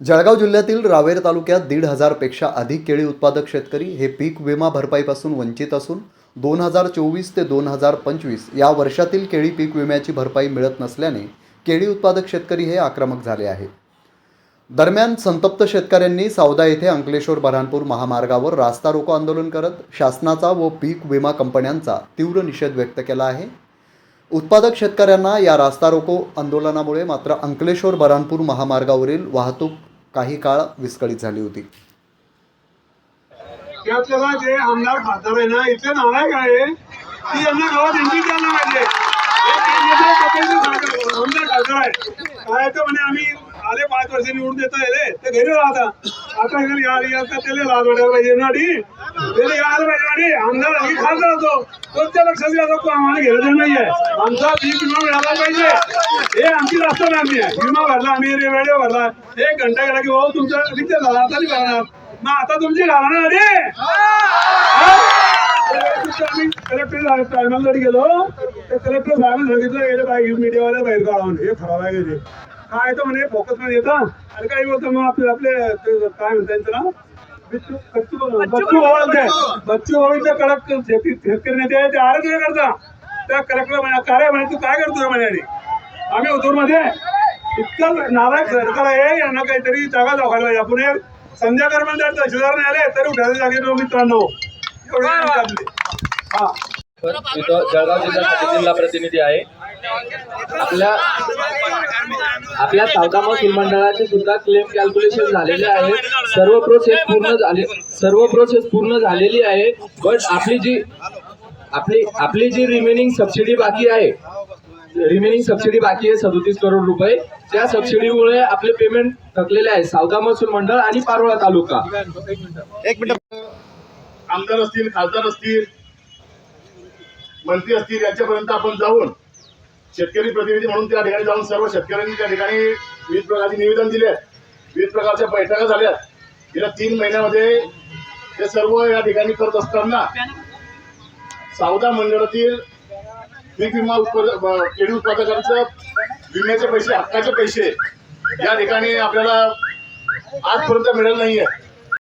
जळगाव जिल्ह्यातील रावेर तालुक्यात 1,500 पेक्षा अधिक केळी उत्पादक शेतकरी हे पीक विमा भरपाईपासून वंचित असून 2024 ते 2025 या वर्षातील केळी पीक विम्याची भरपाई मिळत नसल्याने केळी उत्पादक शेतकरी हे आक्रमक झाले आहेत। दरम्यान संतप्त शेतकऱ्यांनी सावदा येथे अंकलेश्वर बऱ्हाणपूर महामार्गावर रास्ता रोको आंदोलन करत शासनाचा व पीक विमा कंपन्यांचा तीव्र निषेध व्यक्त केला आहे। उत्पादक शेतकऱ्यांना या रास्ता रोको आंदोलनामुळे मात्र अंकलेश्वर बऱ्हाणपूर महामार्गावरील वाहतूक काही काळ विस्कळीत झाली होती। त्यातला जे आमदार खासदार आहे ना, इथले नालायक आहे की यांना गावात एंट्री द्यायला पाहिजे। आमदार खासदार आहे काय तर म्हणे आम्ही आले 5 वर्ष निवडून देता येले ते घरी राहता, आता यार त्याला लाज वाटायला पाहिजे ना डी त्याला यायला पाहिजे आणि आमदार आणि खासदार होतो कोणत्या लक्षात घ्यायचं आम्हाला घेणं नाहीये। आमचा पीक विमा मिळाला पाहिजे, हे आमची रास्ता मागणी आहे। विमा भरला आम्ही, रेडिओ भरला, 1 घंटा गेला की भाऊ तुमचा रिचार्ज झाला, आता नाही करणार मग आता तुमची घालणार रे। आम्ही कलेक्टर टायमाला गेलो तर कलेक्टर साहेबांनी सांगितलं गेलं काय मीडियावाल्या बाहेर काढून हे खराब आहे गेले काय तर म्हणे फोकस मध्ये येतात आणि काही बोलतो मग आपले काय म्हणतात त्याला बच्चू भाऊ कडक शेतकरी नेते आहे ते आरोग्य करता त्या कलेक्टर काय म्हणे तू काय करतो म्हणे आम्ही उतूर मध्ये इतकं नारायण सरकार आहे यांना काहीतरी जागा दाखवायला पाहिजे। आपण संध्याकाळ म्हणजे तहसीलदार नाही आले तरी उठायला जागे मित्रांनो जळगाव जिल्हा प्रतिनिधी आहे। आपल्या सावदा महसूल मंडळाचे सुद्धा क्लेम कॅल्क्युलेशन झालेले आहे, सर्व प्रोसेस पूर्ण झालेली आहे। पण आपली जी रिमेनिंग सबसिडी बाकी आहे 37 करोड रुपये, त्या सबसिडीमुळे आपले पेमेंट थकलेले आहे सावदा महसूल मंडळ आणि पारोळा तालुका। एक मिनिट, आमदार असतील, खासदार असतील, मंत्री असतील यांच्यापर्यंत आपण जाऊन शेतकरी प्रतिनिधी म्हणून त्या ठिकाणी जाऊन सर्व शेतकऱ्यांनी त्या ठिकाणी विविध प्रकारचे निवेदन दिले, विविध प्रकारच्या बैठका झाल्या। गेल्या 3 महिन्यामध्ये ते सर्व या ठिकाणी करत असताना सावदा मंडळातील पीक विमा केळी उत्पादकांचं विम्याचे पैसे, हक्काचे पैसे या ठिकाणी आपल्याला आजपर्यंत मिळाले नाहीये।